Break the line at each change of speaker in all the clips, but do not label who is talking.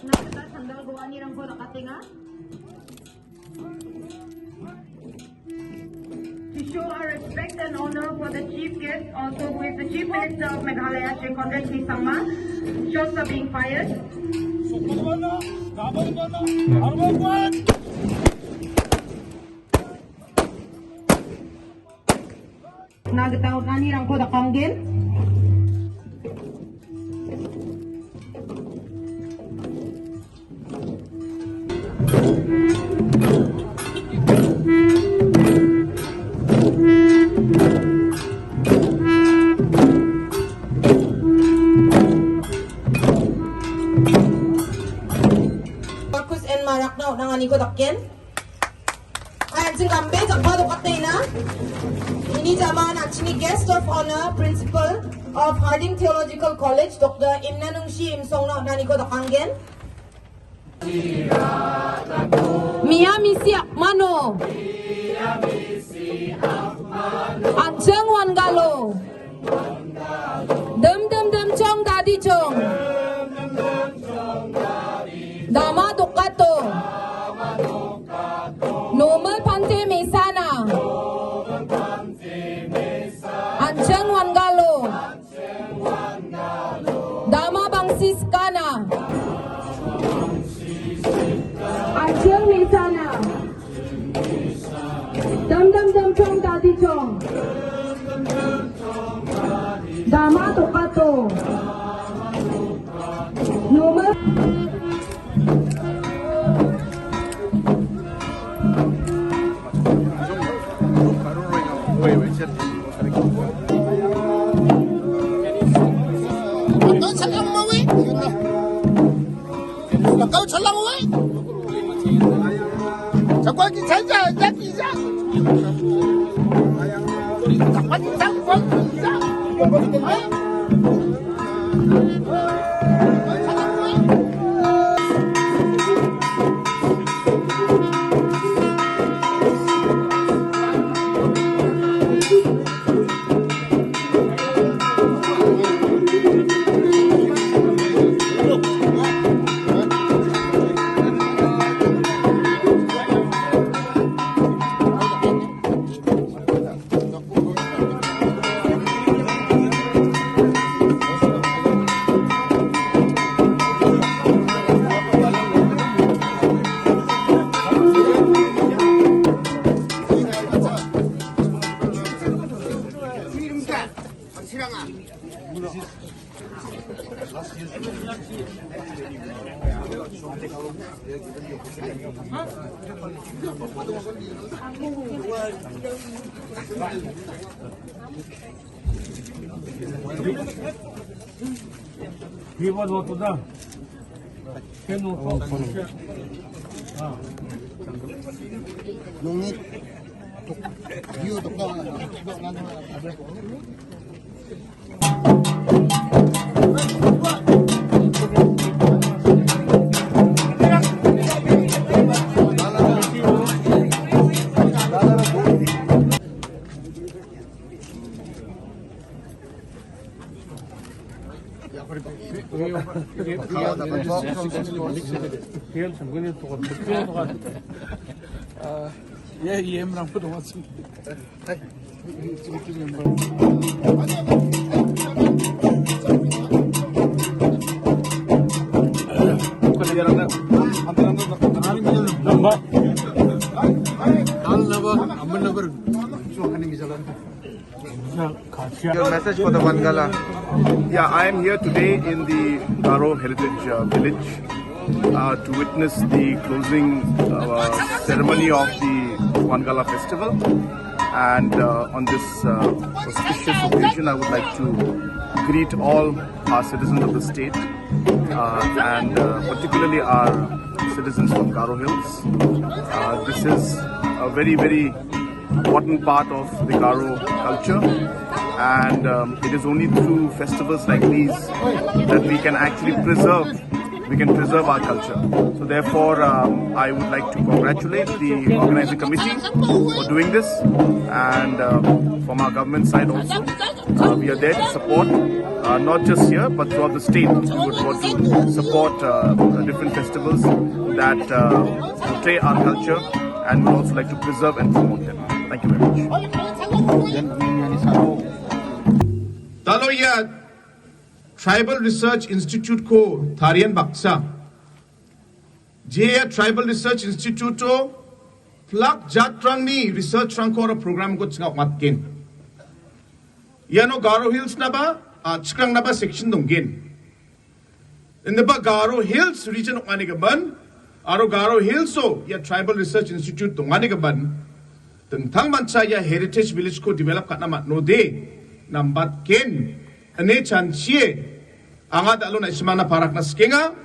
Nakita sandal gawa nirang ko nakatinga. To show our respect and honor for the chief guest, also who is the Chief Minister of Meghalaya, Shri Conrad P. Sangma, shots are being fired. Nagtaw na nirang ko nakanggin. Bakus en marak na nangani ko dakyen. Ayan sing lambe jakba dokatay na. Ini zaman actually guest of honor, principal of Harding Theological College, Dr. Imnanungshi Imsong na nani ko dakanggen. Mia misi akmano. Ajeng wangalo. Dem chong dadi chong. Dama dukato. Normal pante mesana. Ajeng wangalo. Dama bangsis kana. Ajeng mesana. Dem chong dadi chong. Dama dukato. Normal.
Kau chalang wei, cakap kita saja jadi saja. Cakap kita pun saja.
Viva do outro dá. Quem não fala?
Nungit, view tu kau.
예, 이해랑 보도 왔습니다.
Your message for the Vangala. Yeah, I am here today in the Garo Heritage Village to witness the closing ceremony of the Vangala festival. And on this auspicious occasion, I would like to greet all our citizens of the state and particularly our citizens from Garo Hills. This is a very, very important part of the Garo culture, and it is only through festivals like these that we can actually preserve we can preserve our culture. So therefore, I would like to congratulate the organizing committee for doing this, and from our government side also, we are there to support, not just here but throughout the state. We would want to support different festivals that portray our culture, and would also like to preserve and promote them. Thank you very much.
Taloya Tribal Research Institute ko Tharian Baksa. Jaya Tribal Research Institute to Plak Jatrang ni research rang ko program ko tsinga matkin. Yano Garo Hills na ba? Chikrang na ba section donggen. In the Garo Hills region of Manigaban, Aro Garo Hills so ya Tribal Research Institute to Manigaban. Tentang manca ya heritage village ko develop kat nama no de nambat ken ane chan chie angat alo na ismana parak na skenga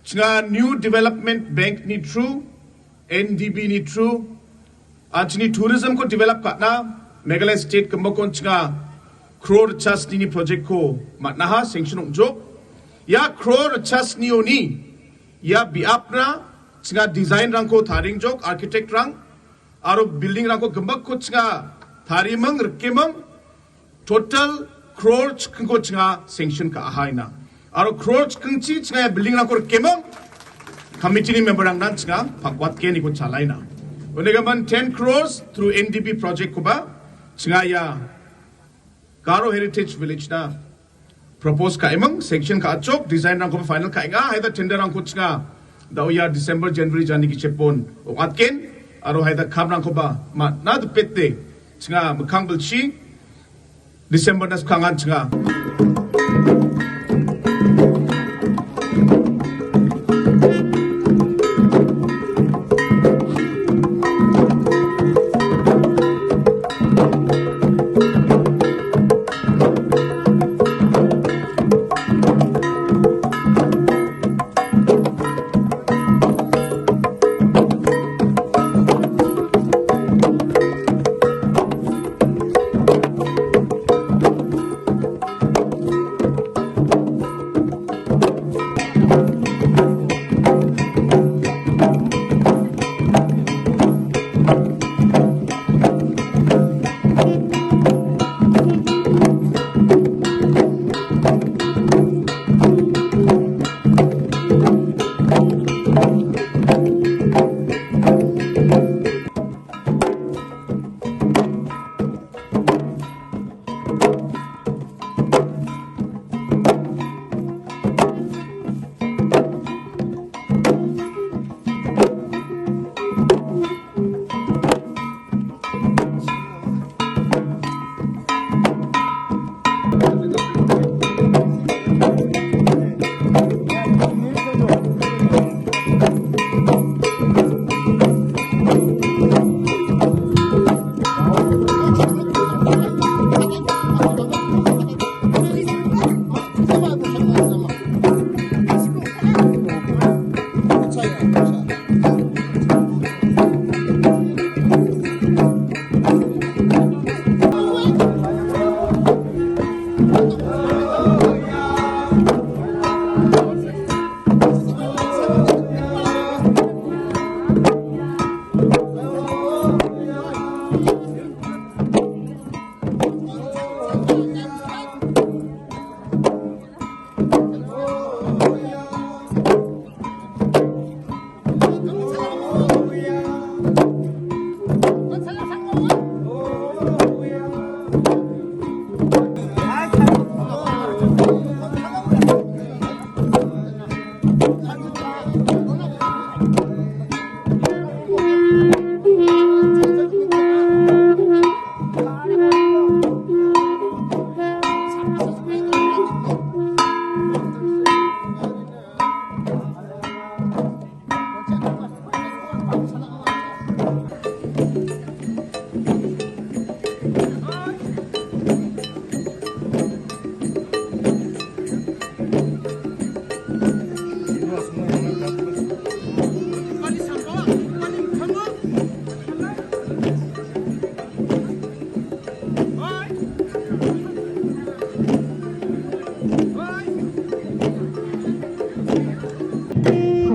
chinga new development bank ni true NDB ni true achni tourism ko develop kat na Meghalaya state kembakon chinga crore chas ni project ko matnaha sanction jo ya crore chas ni oni ya biapna chinga design rang ko tharing jok architect rang aro building rang ko gembak ko chinga tharimang rekemang total crore ko chinga sanction ka ahaina aro crore kungchi chinga building rang ko rekemang committee ni member rang nan chinga pakwat ke ni ko chalaina onegaman 10 crores through NDP project ko ba chinga ya Garo Heritage Village na propose ka emang sanction ka achok design rang ko final ka inga haida tender rang ko chinga daw ya December January jani ki chepon o atken aro haida khamrang ko ba ma na de pette chinga mkhang bulchi December nas khangan chinga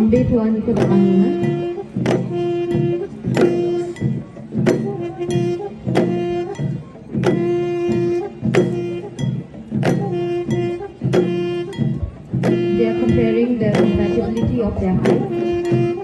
kambe tuan ito kanina. They are comparing the compatibility of their height.